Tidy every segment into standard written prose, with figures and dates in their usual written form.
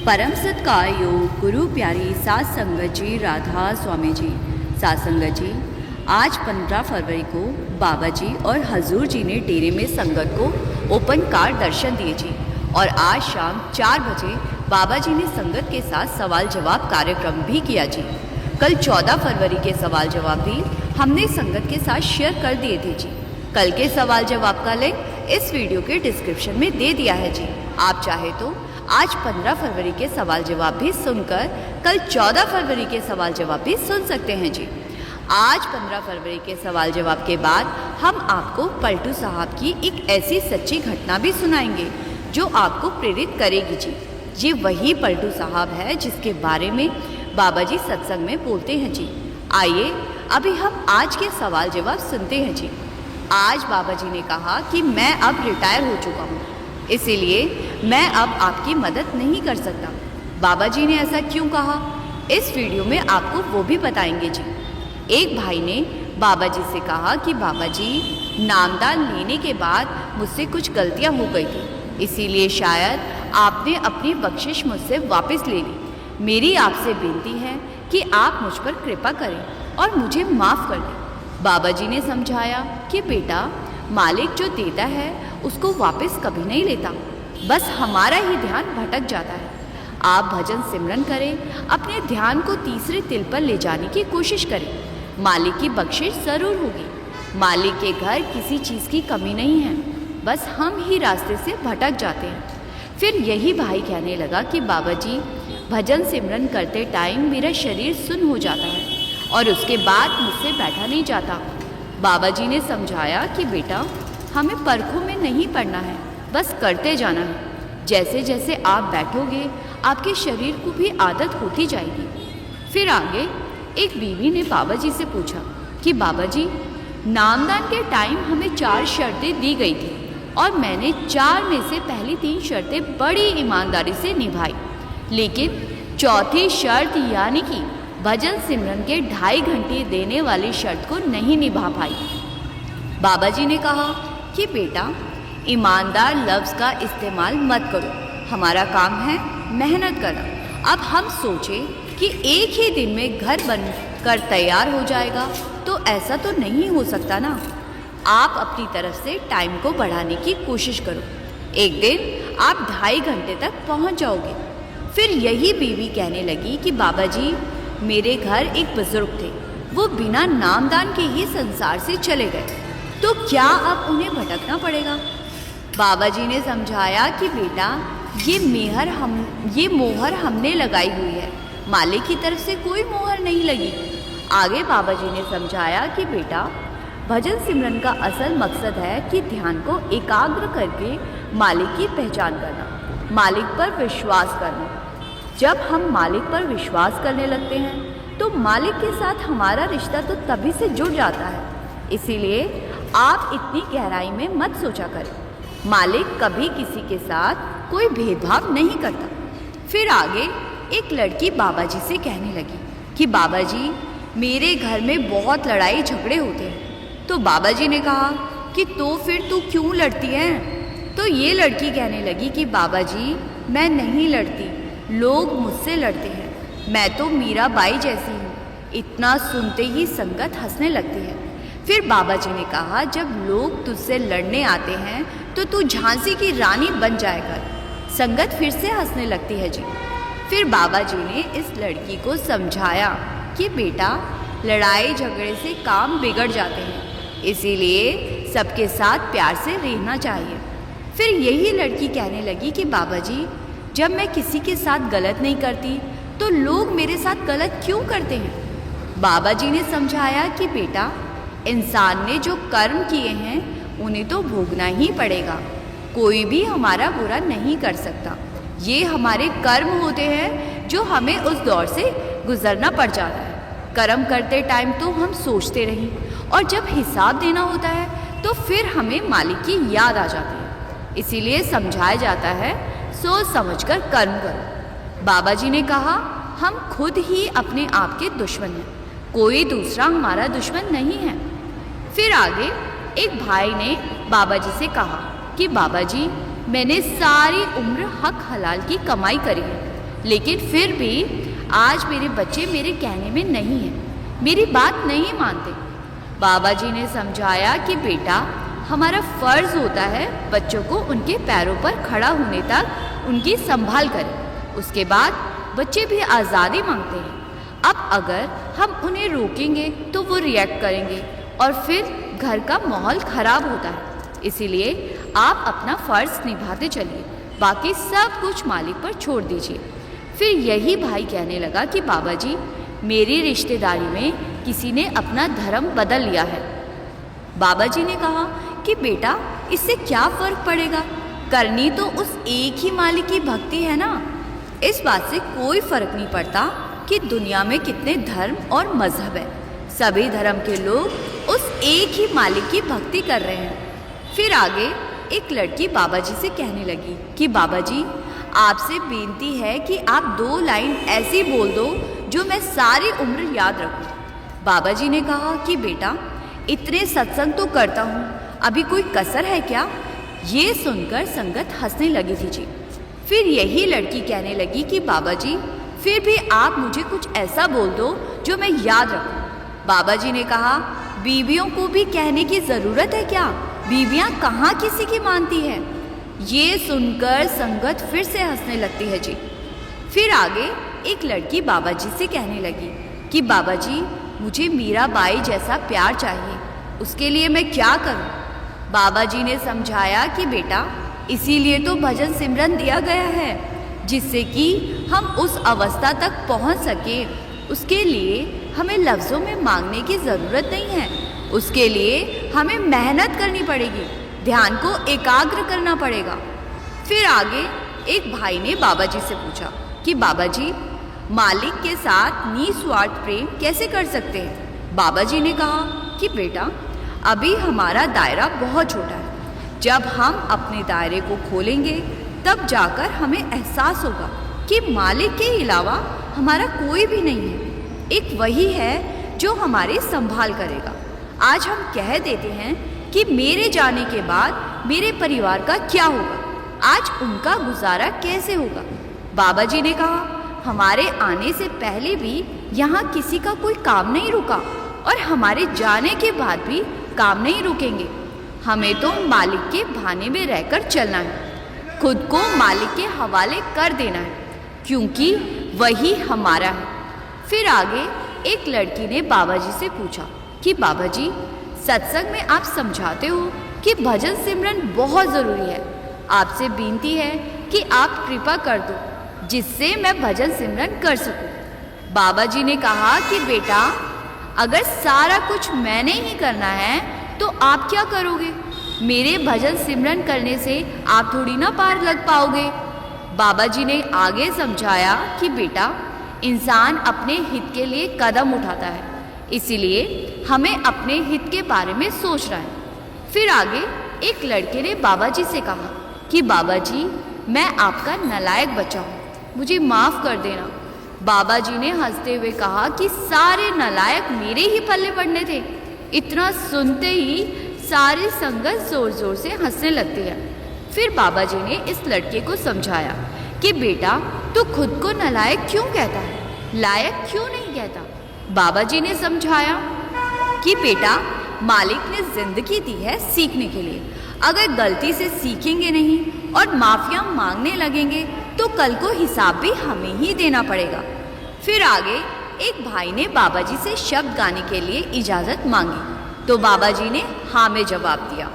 परम सत्कार योग गुरु प्यारी सात संगत जी, राधा स्वामी जी। सात संगत जी, आज 15 फरवरी को बाबा जी और हजूर जी ने डेरे में संगत को ओपन कार दर्शन दिए जी। और आज शाम 4 बजे बाबा जी ने संगत के साथ सवाल जवाब कार्यक्रम भी किया जी। कल 14 फरवरी के सवाल जवाब भी हमने संगत के साथ शेयर कर दिए थे जी। कल के सवाल जवाब का लिंक इस वीडियो के डिस्क्रिप्शन में दे दिया है जी। आप चाहे तो आज 15 फरवरी के सवाल जवाब भी सुनकर कल 14 फरवरी के सवाल जवाब भी सुन सकते हैं जी। आज 15 फरवरी के सवाल जवाब के बाद हम आपको पलटू साहब की एक ऐसी सच्ची घटना भी सुनाएंगे जो आपको प्रेरित करेगी जी। ये वही पलटू साहब है जिसके बारे में बाबा जी सत्संग में बोलते हैं जी। आइए अभी हम आज के सवाल जवाब सुनते हैं जी। आज बाबा जी ने कहा कि मैं अब रिटायर हो चुका हूँ, इसीलिए मैं अब आपकी मदद नहीं कर सकता। बाबा जी ने ऐसा क्यों कहा, इस वीडियो में आपको वो भी बताएंगे जी। एक भाई ने बाबा जी से कहा कि बाबा जी, नामदान लेने के बाद मुझसे कुछ गलतियां हो गई थी, इसीलिए शायद आपने अपनी बख्शिश मुझसे वापस ले ली। मेरी आपसे विनती है कि आप मुझ पर कृपा करें और मुझे माफ़ कर दें। बाबा जी ने समझाया कि बेटा, मालिक जो देता है उसको वापस कभी नहीं लेता, बस हमारा ही ध्यान भटक जाता है। आप भजन सिमरन करें, अपने ध्यान को तीसरे तिल पर ले जाने की कोशिश करें। मालिक की बख्शिश ज़रूर होगी। मालिक के घर किसी चीज़ की कमी नहीं है, बस हम ही रास्ते से भटक जाते हैं। फिर यही भाई कहने लगा कि बाबा जी, भजन सिमरन करते टाइम मेरा शरीर सुन्न हो जाता है और उसके बाद मुझसे बैठा नहीं जाता। बाबा जी ने समझाया कि बेटा, हमें परखों में नहीं पड़ना है, बस करते जाना है। जैसे जैसे आप बैठोगे आपके शरीर को भी आदत होती जाएगी। फिर आगे एक बीवी ने बाबा जी से पूछा कि बाबा जी, नामदान के टाइम हमें 4 शर्तें दी गई थी और मैंने 4 में से पहली 3 शर्तें बड़ी ईमानदारी से निभाई, लेकिन चौथी शर्त यानी कि भजन सिमरन के 2.5 घंटे देने वाली शर्त को नहीं निभा पाई। बाबा जी ने कहा कि बेटा, ईमानदार लफ्ज़ का इस्तेमाल मत करो, हमारा काम है मेहनत करना। अब हम सोचें कि एक ही दिन में घर बनकर तैयार हो जाएगा, तो ऐसा तो नहीं हो सकता ना। आप अपनी तरफ से टाइम को बढ़ाने की कोशिश करो, एक दिन आप 2.5 घंटे तक पहुंच जाओगे। फिर यही बीवी कहने लगी कि बाबा जी, मेरे घर एक बुजुर्ग थे, वो बिना नामदान के ही संसार से चले गए, तो क्या अब उन्हें भटकना पड़ेगा? बाबा जी ने समझाया कि बेटा, ये मोहर हमने लगाई हुई है, मालिक की तरफ से कोई मोहर नहीं लगी। आगे बाबा जी ने समझाया कि बेटा, भजन सिमरन का असल मकसद है कि ध्यान को एकाग्र करके मालिक की पहचान करना, मालिक पर विश्वास करना। जब हम मालिक पर विश्वास करने लगते हैं तो मालिक के साथ हमारा रिश्ता तो तभी से जुड़ जाता है। इसीलिए आप इतनी गहराई में मत सोचा करें। मालिक कभी किसी के साथ कोई भेदभाव नहीं करता। फिर आगे एक लड़की बाबा जी से कहने लगी कि बाबा जी, मेरे घर में बहुत लड़ाई झगड़े होते हैं। तो बाबा जी ने कहा कि तो फिर तू क्यों लड़ती है? तो ये लड़की कहने लगी कि बाबा जी, मैं नहीं लड़ती, लोग मुझसे लड़ते हैं, मैं तो मीरा बाई जैसी हूँ। इतना सुनते ही संगत हंसने लगती है। फिर बाबा जी ने कहा, जब लोग तुझसे लड़ने आते हैं तो तू झांसी की रानी बन जाएगा। संगत फिर से हंसने लगती है जी। फिर बाबा जी ने इस लड़की को समझाया कि बेटा, लड़ाई झगड़े से काम बिगड़ जाते हैं, इसीलिए सबके साथ प्यार से रहना चाहिए। फिर यही लड़की कहने लगी कि बाबा जी, जब मैं किसी के साथ गलत नहीं करती तो लोग मेरे साथ गलत क्यों करते हैं? बाबा जी ने समझाया कि बेटा, इंसान ने जो कर्म किए हैं उन्हें तो भोगना ही पड़ेगा, कोई भी हमारा बुरा नहीं कर सकता। ये हमारे कर्म होते हैं जो हमें उस दौर से गुजरना पड़ जाता है। कर्म करते टाइम तो हम सोचते रहें और जब हिसाब देना होता है तो फिर हमें मालिक की याद आ जाती है। इसीलिए समझाया जाता है, सोच समझकर कर्म करो। बाबा जी ने कहा, हम खुद ही अपने आप के दुश्मन हैं, कोई दूसरा हमारा दुश्मन नहीं है। फिर आगे एक भाई ने बाबा जी से कहा कि बाबा जी, मैंने सारी उम्र हक हलाल की कमाई करी है, लेकिन फिर भी आज मेरे बच्चे मेरे कहने में नहीं हैं, मेरी बात नहीं मानते। बाबा जी ने समझाया कि बेटा, हमारा फ़र्ज़ होता है बच्चों को उनके पैरों पर खड़ा होने तक उनकी संभाल करें। उसके बाद बच्चे भी आज़ादी मांगते हैं। अब अगर हम उन्हें रोकेंगे तो वो रिएक्ट करेंगे और फिर घर का माहौल ख़राब होता है। इसीलिए आप अपना फ़र्ज़ निभाते चलिए, बाकी सब कुछ मालिक पर छोड़ दीजिए। फिर यही भाई कहने लगा कि बाबा जी, मेरी रिश्तेदारी में किसी ने अपना धर्म बदल लिया है। बाबा जी ने कहा कि बेटा, इससे क्या फ़र्क पड़ेगा, करनी तो उस एक ही मालिक की भक्ति है ना। इस बात से कोई फ़र्क नहीं पड़ता कि दुनिया में कितने धर्म और मज़हब है, सभी धर्म के लोग उस एक ही मालिक की भक्ति कर रहे हैं। फिर आगे एक लड़की बाबा जी से कहने लगी कि बाबा जी, आपसे बेनती है कि आप 2 लाइन ऐसी बोल दो जो मैं सारी उम्र याद रखूं। बाबा जी ने कहा कि बेटा, इतने सत्संग तो करता हूँ, अभी कोई कसर है क्या? ये सुनकर संगत हंसने लगी थी जी। फिर यही लड़की कहने लगी कि बाबा जी, फिर भी आप मुझे कुछ ऐसा बोल दो जो मैं याद रखूं। बाबा जी ने कहा, बीवियों को भी कहने की ज़रूरत है क्या? बीवियाँ कहाँ किसी की मानती है? ये सुनकर संगत फिर से हंसने लगती है जी। फिर आगे एक लड़की बाबा जी से कहने लगी कि बाबा जी, मुझे मीराबाई जैसा प्यार चाहिए, उसके लिए मैं क्या करूं? बाबा जी ने समझाया कि बेटा, इसीलिए तो भजन सिमरन दिया गया है, जिससे कि हम उस अवस्था तक पहुंच सके। उसके लिए हमें लफ्ज़ों में मांगने की ज़रूरत नहीं है, उसके लिए हमें मेहनत करनी पड़ेगी, ध्यान को एकाग्र करना पड़ेगा। फिर आगे एक भाई ने बाबा जी से पूछा कि बाबा जी, मालिक के साथ निस्वार्थ प्रेम कैसे कर सकते हैं? बाबा जी ने कहा कि बेटा, अभी हमारा दायरा बहुत छोटा है, जब हम अपने दायरे को खोलेंगे तब जाकर हमें एहसास होगा कि मालिक के अलावा हमारा कोई भी नहीं है। एक वही है जो हमारी संभाल करेगा। आज हम कह देते हैं कि मेरे जाने के बाद मेरे परिवार का क्या होगा, आज उनका गुजारा कैसे होगा। बाबा जी ने कहा, हमारे आने से पहले भी यहाँ किसी का कोई काम नहीं रुका और हमारे जाने के बाद भी काम नहीं रुकेंगे। हमें तो मालिक के भाने में रहकर चलना है, खुद को मालिक के हवाले कर देना है, क्योंकि वही हमारा है। फिर आगे एक लड़की ने बाबा जी से पूछा कि बाबा जी, सत्संग में आप समझाते हो कि भजन सिमरन बहुत ज़रूरी है, आपसे विनती है कि आप कृपा कर दो जिससे मैं भजन सिमरन कर सकूं। बाबा जी ने कहा कि बेटा, अगर सारा कुछ मैंने ही करना है तो आप क्या करोगे? मेरे भजन सिमरन करने से आप थोड़ी ना पार लग पाओगे। बाबा जी ने आगे समझाया कि बेटा, इंसान अपने हित के लिए कदम उठाता है, इसीलिए हमें अपने हित के बारे में सोचना है। फिर आगे एक लड़के ने बाबा जी से कहा कि बाबा जी, मैं आपका नालायक बच्चा हूँ, मुझे माफ़ कर देना। बाबा जी ने हंसते हुए कहा कि सारे नालायक मेरे ही पल्ले पड़ने थे। इतना सुनते ही सारी संगत ज़ोर ज़ोर से हंसने लगती है। फिर बाबा जी ने इस लड़के को समझाया कि बेटा, तू खुद को नालायक क्यों कहता है, लायक क्यों नहीं कहता? बाबा जी ने समझाया कि बेटा, मालिक ने ज़िंदगी दी है सीखने के लिए। अगर गलती से सीखेंगे नहीं और माफ़िया मांगने लगेंगे तो कल को हिसाब भी हमें ही देना पड़ेगा। फिर आगे एक भाई ने बाबा जी से शब्द गाने के लिए इजाज़त मांगी तो बाबा जी ने हाँ में जवाब दिया।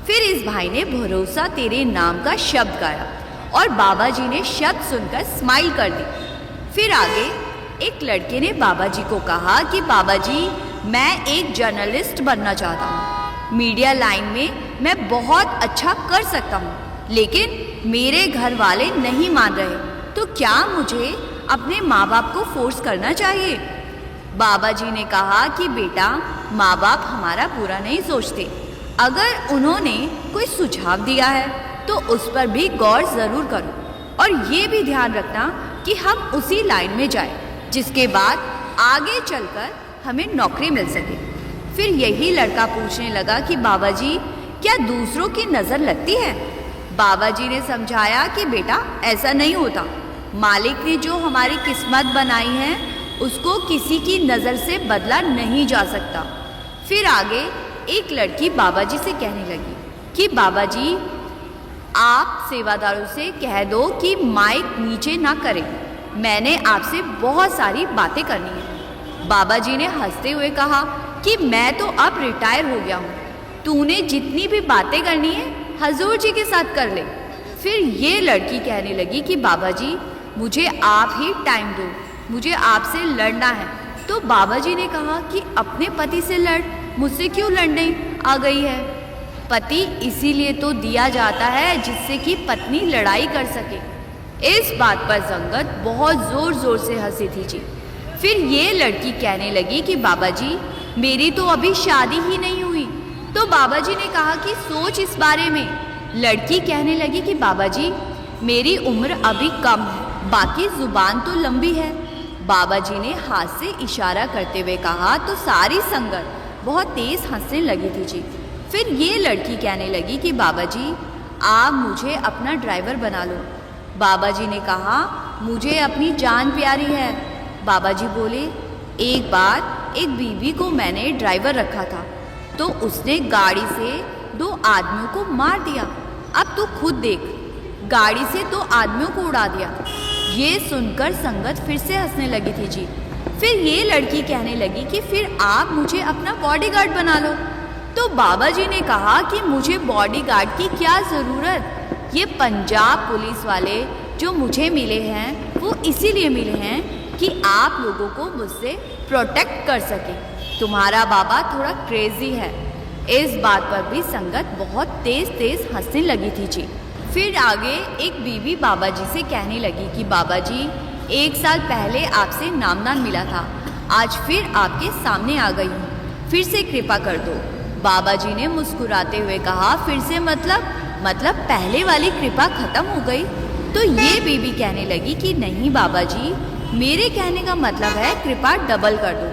फिर इस भाई ने भरोसा तेरे नाम का शब्द गाया और बाबा जी ने शब्द सुनकर स्माइल कर दी। फिर आगे एक लड़के ने बाबा जी को कहा कि बाबा जी, मैं एक जर्नलिस्ट बनना चाहता हूँ, मीडिया लाइन में मैं बहुत अच्छा कर सकता हूँ, लेकिन मेरे घर वाले नहीं मान रहे, तो क्या मुझे अपने माँ बाप को फोर्स करना चाहिए? बाबा जी ने कहा कि बेटा, माँ बाप हमारा बुरा नहीं सोचते, अगर उन्होंने कोई सुझाव दिया है तो उस पर भी गौर ज़रूर करो और ये भी ध्यान रखना कि हम उसी लाइन में जाएं जिसके बाद आगे चलकर हमें नौकरी मिल सके। फिर यही लड़का पूछने लगा कि बाबा जी, क्या दूसरों की नज़र लगती है? बाबा जी ने समझाया कि बेटा, ऐसा नहीं होता, मालिक ने जो हमारी किस्मत बनाई है उसको किसी की नज़र से बदला नहीं जा सकता। फिर आगे एक लड़की बाबा जी से कहने लगी कि बाबा जी, आप सेवादारों से कह दो कि माइक नीचे ना करें, मैंने आपसे बहुत सारी बातें करनी है। बाबा जी ने हंसते हुए कहा कि मैं तो अब रिटायर हो गया हूँ, तूने जितनी भी बातें करनी है हजूर जी के साथ कर ले। फिर ये लड़की कहने लगी कि बाबा जी, मुझे आप ही टाइम दो, मुझे आपसे लड़ना है। तो बाबा जी ने कहा कि अपने पति से लड़, मुझसे क्यों लड़ने आ गई है? पति इसीलिए तो दिया जाता है जिससे कि पत्नी लड़ाई कर सके। इस बात पर संगत बहुत ज़ोर ज़ोर से हंसी थी जी। फिर ये लड़की कहने लगी कि बाबा जी, मेरी तो अभी शादी ही नहीं हुई। तो बाबा जी ने कहा कि सोच इस बारे में। लड़की कहने लगी कि बाबा जी, मेरी उम्र अभी कम है, बाकी ज़ुबान तो लंबी है। बाबा जी ने हाथ से इशारा करते हुए कहा तो सारी संगत बहुत तेज़ हंसने लगी थी जी। फिर ये लड़की कहने लगी कि बाबा जी, आप मुझे अपना ड्राइवर बना लो। बाबा जी ने कहा, मुझे अपनी जान प्यारी है। बाबा जी बोले, एक बार एक बीवी को मैंने ड्राइवर रखा था तो उसने गाड़ी से 2 आदमियों को मार दिया। अब तू खुद देख, गाड़ी से 2 आदमियों को उड़ा दिया। ये सुनकर संगत फिर से हंसने लगी थी जी। फिर ये लड़की कहने लगी कि फिर आप मुझे अपना बॉडीगार्ड बना लो। तो बाबा जी ने कहा कि मुझे बॉडीगार्ड की क्या ज़रूरत, ये पंजाब पुलिस वाले जो मुझे मिले हैं वो इसीलिए मिले हैं कि आप लोगों को मुझसे प्रोटेक्ट कर सके। तुम्हारा बाबा थोड़ा क्रेजी है। इस बात पर भी संगत बहुत तेज़ तेज़ हंसने लगी थी जी। फिर आगे एक बीवी बाबा जी से कहने लगी कि बाबा जी, 1 साल पहले आपसे नामदान मिला था, आज फिर आपके सामने आ गई हूँ, फिर से कृपा कर दो। बाबा जी ने मुस्कुराते हुए कहा, फिर से मतलब पहले वाली कृपा खत्म हो गई? तो ये बीवी कहने लगी कि नहीं बाबा जी, मेरे कहने का मतलब है कृपा डबल कर दो।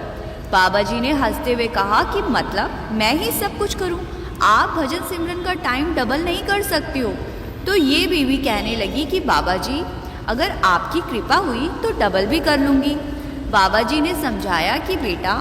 बाबा जी ने हंसते हुए कहा कि मतलब मैं ही सब कुछ करूं, आप भजन सिमरन का टाइम डबल नहीं कर सकती हो। तो ये बीवी कहने लगी कि बाबा जी, अगर आपकी कृपा हुई तो डबल भी कर लूँगी। बाबा जी ने समझाया कि बेटा,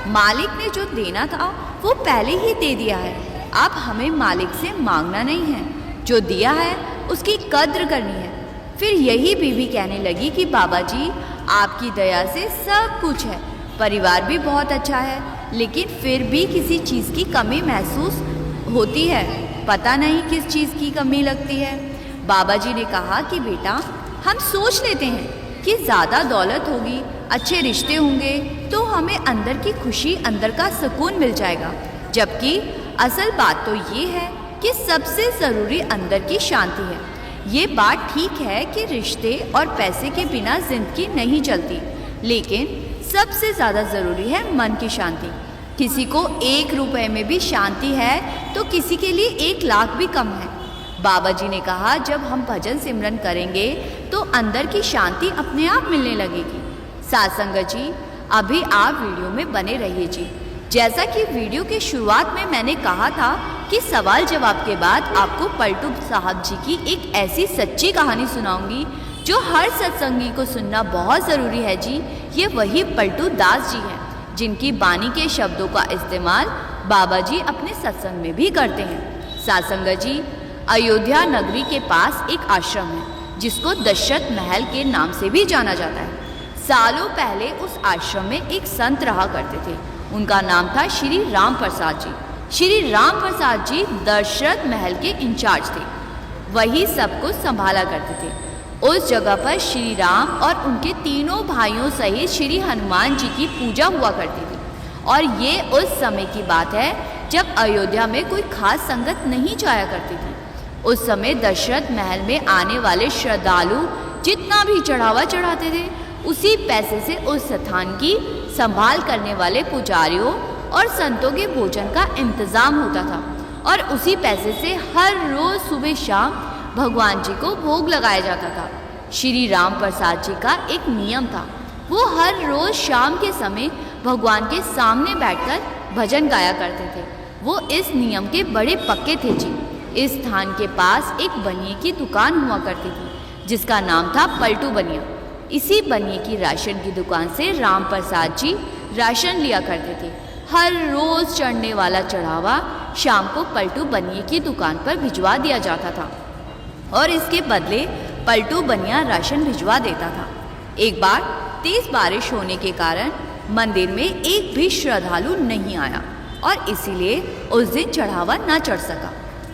मालिक ने जो देना था वो पहले ही दे दिया है, अब हमें मालिक से मांगना नहीं है, जो दिया है उसकी कद्र करनी है। फिर यही बीवी कहने लगी कि बाबा जी, आपकी दया से सब कुछ है, परिवार भी बहुत अच्छा है, लेकिन फिर भी किसी चीज़ की कमी महसूस होती है, पता नहीं किस चीज़ की कमी लगती है। बाबा जी ने कहा कि बेटा, हम सोच लेते हैं कि ज़्यादा दौलत होगी, अच्छे रिश्ते होंगे तो हमें अंदर की खुशी, अंदर का सुकून मिल जाएगा, जबकि असल बात तो ये है कि सबसे ज़रूरी अंदर की शांति है। ये बात ठीक है कि रिश्ते और पैसे के बिना ज़िंदगी नहीं चलती, लेकिन सबसे ज़्यादा ज़रूरी है मन की शांति। किसी को 1 रुपए में भी शांति है तो किसी के लिए 1 लाख भी कम है। बाबा जी ने कहा, जब हम भजन सिमरन करेंगे तो अंदर की शांति अपने आप मिलने लगेगी। साथ संगत जी, अभी आप वीडियो में बने रहिए जी। जैसा कि वीडियो के शुरुआत में मैंने कहा था कि सवाल जवाब के बाद आपको पलटू साहब जी की एक ऐसी सच्ची कहानी सुनाऊंगी जो हर सत्संगी को सुनना बहुत ज़रूरी है जी। ये वही पलटू दास जी हैं जिनकी बानी के शब्दों का इस्तेमाल बाबा जी अपने सत्संग में भी करते हैं। साथ संगत जी, अयोध्या नगरी के पास एक आश्रम है जिसको दशरथ महल के नाम से भी जाना जाता है। सालों पहले उस आश्रम में एक संत रहा करते थे, उनका नाम था श्री राम प्रसाद जी। श्री राम प्रसाद जी दशरथ महल के इंचार्ज थे, वही सब कुछ संभाला करते थे। उस जगह पर श्री राम और उनके तीनों भाइयों सहित श्री हनुमान जी की पूजा हुआ करती थी। और ये उस समय की बात है जब अयोध्या में कोई खास संगत नहीं जाया करती थी। उस समय दशरथ महल में आने वाले श्रद्धालु जितना भी चढ़ावा चढ़ाते थे, उसी पैसे से उस स्थान की संभाल करने वाले पुजारियों और संतों के भोजन का इंतज़ाम होता था। और उसी पैसे से हर रोज़ सुबह शाम भगवान जी को भोग लगाया जाता था। श्री राम प्रसाद जी का एक नियम था, वो हर रोज़ शाम के समय भगवान के सामने बैठकर भजन गाया करते थे। वो इस नियम के बड़े पक्के थे जी। इस स्थान के पास एक बनिए की दुकान हुआ करती थी जिसका नाम था पलटू बनिया। इसी बनिए की राशन की दुकान से राम प्रसाद जी राशन लिया करते थे। हर रोज चढ़ने वाला चढ़ावा शाम को पलटू बनिए की दुकान पर भिजवा दिया जाता था और इसके बदले पलटू बनिया राशन भिजवा देता था। एक बार तेज बारिश होने के कारण मंदिर में एक भी श्रद्धालु नहीं आया और इसीलिए उस दिन चढ़ावा न चढ़ सका।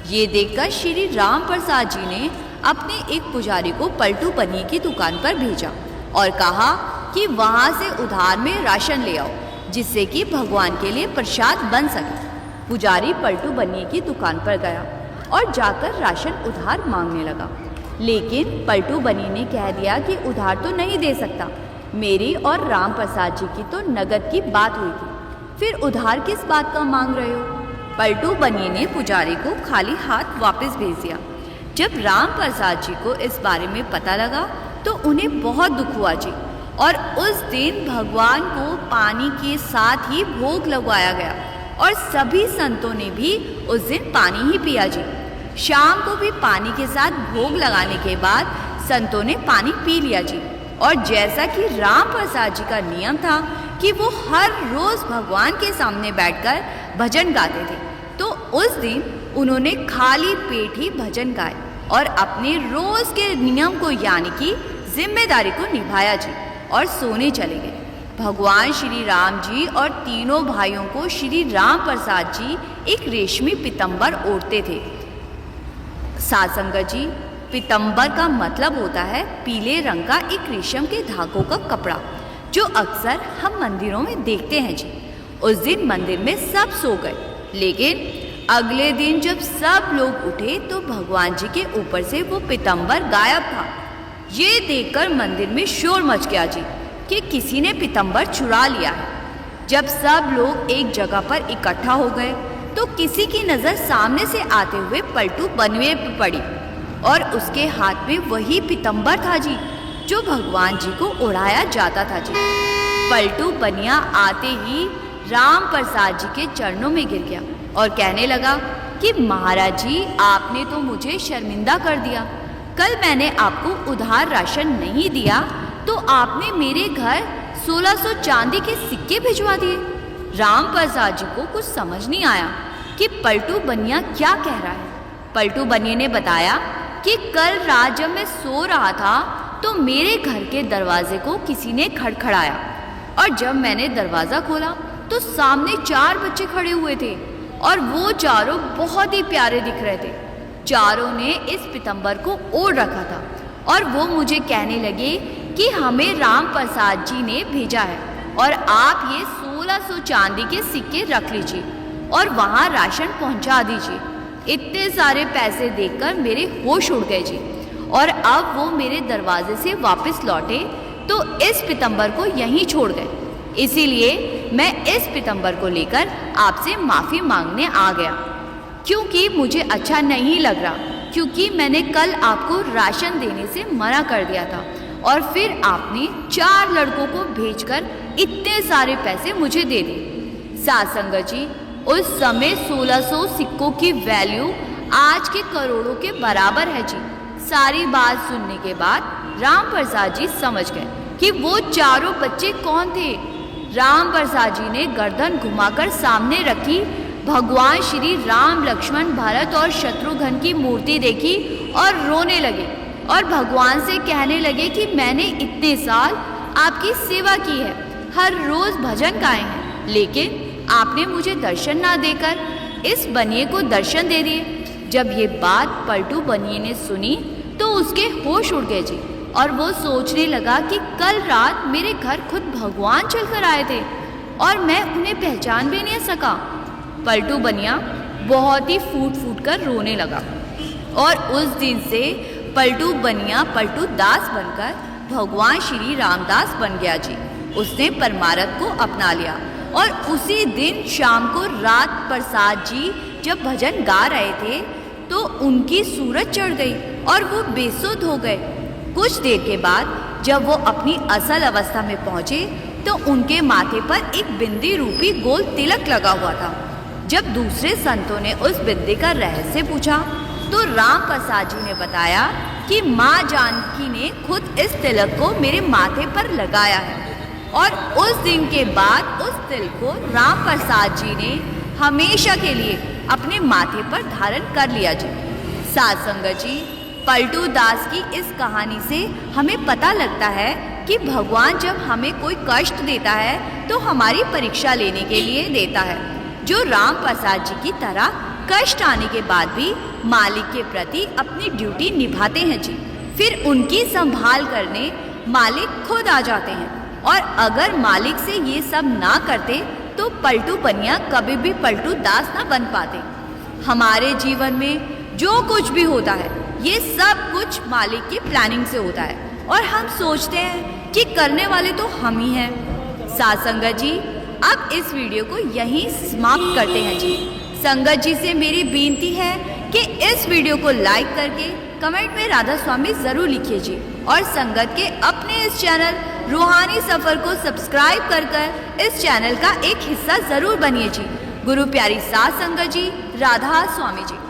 ये देखकर श्री राम प्रसाद जी ने अपने एक पुजारी को पलटू बनिए की दुकान पर भेजा और कहा कि वहाँ से उधार में राशन ले आओ, जिससे कि भगवान के लिए प्रसाद बन सके। पुजारी पलटू बनिए की दुकान पर गया और जाकर राशन उधार मांगने लगा, लेकिन पलटू बनिए ने कह दिया कि उधार तो नहीं दे सकता, मेरी और राम प्रसाद जी की तो नगद की बात हुई थी, फिर उधार किस बात का मांग रहे हो। पलटू बनिए ने पुजारी को खाली हाथ वापस भेज दिया। जब राम प्रसाद जी को इस बारे में पता लगा तो उन्हें बहुत दुख हुआ जी, और उस दिन भगवान को पानी के साथ ही भोग लगवाया गया और सभी संतों ने भी उस दिन पानी ही पिया जी। शाम को भी पानी के साथ भोग लगाने के बाद संतों ने पानी पी लिया जी। और जैसा कि राम प्रसाद जी का नियम था कि वो हर रोज भगवान के सामने बैठकर भजन गाते थे, तो उस दिन उन्होंने खाली पेट ही भजन गाए और अपने रोज के नियम को यानी कि जिम्मेदारी को निभाया जी और सोने चले गए। भगवान श्री राम जी और तीनों भाइयों को श्री राम प्रसाद जी एक रेशमी पीताम्बर ओढ़ते थे। साध संगत जी, पीताम्बर का मतलब होता है पीले रंग का एक रेशम के धागों का कपड़ा, जो अक्सर हम मंदिरों में देखते हैं जी। उस दिन मंदिर में सब सो गए, लेकिन अगले दिन जब सब लोग उठे तो भगवान जी के ऊपर से वो पीताम्बर गायब था। ये देखकर मंदिर में शोर मच गया जी कि किसी ने पीताम्बर चुरा लिया है। जब सब लोग एक जगह पर इकट्ठा हो गए तो किसी की नज़र सामने से आते हुए पलटू बनिए पर पड़ी और उसके हाथ में वही पीताम्बर था जी जो भगवान जी को ओढ़ाया जाता था जी। पलटू बनिया आते ही राम प्रसाद जी के चरणों में गिर गया और कहने लगा कि महाराज जी, आपने तो मुझे शर्मिंदा कर दिया। कल मैंने आपको उधार राशन नहीं दिया तो आपने मेरे घर 1600 चांदी के सिक्के भिजवा दिए। राम प्रसाद जी को कुछ समझ नहीं आया कि पलटू बनिया क्या कह रहा है। पलटू बनिए ने बताया कि कल रात जब मैं सो रहा था तो मेरे घर के दरवाजे को किसी ने खड़खड़ाया और जब मैंने दरवाज़ा खोला तो सामने 4 बच्चे खड़े हुए थे और वो चारों बहुत ही प्यारे दिख रहे थे। चारों ने इस पीताम्बर को ओढ़ रखा था और वो मुझे कहने लगे कि हमें राम प्रसाद जी ने भेजा है और आप ये 1600 चांदी के सिक्के रख लीजिए और वहाँ राशन पहुँचा दीजिए। इतने सारे पैसे देखकर मेरे होश उड़ गए जी, और अब वो मेरे दरवाजे से वापस लौटे तो इस पीताम्बर को यहीं छोड़ गए। इसीलिए मैं इस पीताम्बर को लेकर आपसे माफ़ी मांगने आ गया, क्योंकि मुझे अच्छा नहीं लग रहा, क्योंकि मैंने कल आपको राशन देने से मना कर दिया था और फिर आपने 4 लड़कों को भेजकर इतने सारे पैसे मुझे दे दिए। साध संगत जी, उस समय 1600 सिक्कों की वैल्यू आज के करोड़ों के बराबर है जी। सारी बात सुनने के बाद राम प्रसाद जी समझ गए कि वो चारों बच्चे कौन थे। राम प्रसाद जी ने गर्दन घुमाकर सामने रखी भगवान श्री राम, लक्ष्मण, भरत और शत्रुघ्न की मूर्ति देखी और रोने लगे और भगवान से कहने लगे कि मैंने इतने साल आपकी सेवा की है, हर रोज भजन गाए हैं, लेकिन आपने मुझे दर्शन ना देकर इस बनिए को दर्शन दे दिए। जब ये बात पलटू बनिए ने सुनी तो उसके होश उड़ गए जी, और वो सोचने लगा कि कल रात मेरे घर खुद भगवान चलकर आए थे और मैं उन्हें पहचान भी नहीं सका। पलटू बनिया बहुत ही फूट फूट कर रोने लगा और उस दिन से पलटू बनिया पलटू दास बनकर भगवान श्री रामदास बन गया जी। उसने परमार्थ को अपना लिया और उसी दिन शाम को रात प्रसाद जी जब भजन गा रहे थे तो उनकी सूरत चढ़ गई और वो बेसुध हो गए। कुछ देर के बाद जब वो अपनी असल अवस्था में पहुँचे तो उनके माथे पर एक बिंदी रूपी गोल तिलक लगा हुआ था। जब दूसरे संतों ने उस बिंदी का रहस्य पूछा तो राम प्रसाद जी ने बताया कि माँ जानकी ने खुद इस तिलक को मेरे माथे पर लगाया है और उस दिन के बाद उस तिलक को राम प्रसाद जी ने हमेशा के लिए अपने माथे पर धारण कर लिया जी। साध संगत जी, पलटू दास की इस कहानी से हमें पता लगता है कि भगवान जब हमें कोई कष्ट देता है तो हमारी परीक्षा लेने के लिए देता है। जो राम प्रसाद जी की तरह कष्ट आने के बाद भी मालिक के प्रति अपनी ड्यूटी निभाते हैं जी। फिर उनकी संभाल करने मालिक खुद आ जाते हैं और अगर मालिक से ये सब ना करते तो पलटू पनिया कभी भी पलटू दास ना बन पाते। हमारे जीवन में जो कुछ भी होता है ये सब कुछ मालिक की प्लानिंग से होता है और हम सोचते हैं कि करने वाले तो हम ही हैं। साथ संगत जी, अब इस वीडियो को यहीं समाप्त करते हैं जी। संगत जी से मेरी विनती है कि इस वीडियो को लाइक करके कमेंट में राधा स्वामी ज़रूर लिखिए जी और संगत के अपने इस चैनल रूहानी सफ़र को सब्सक्राइब कर इस चैनल का एक हिस्सा ज़रूर बनिए जी। गुरु प्यारी साध संगत जी, राधा स्वामी जी।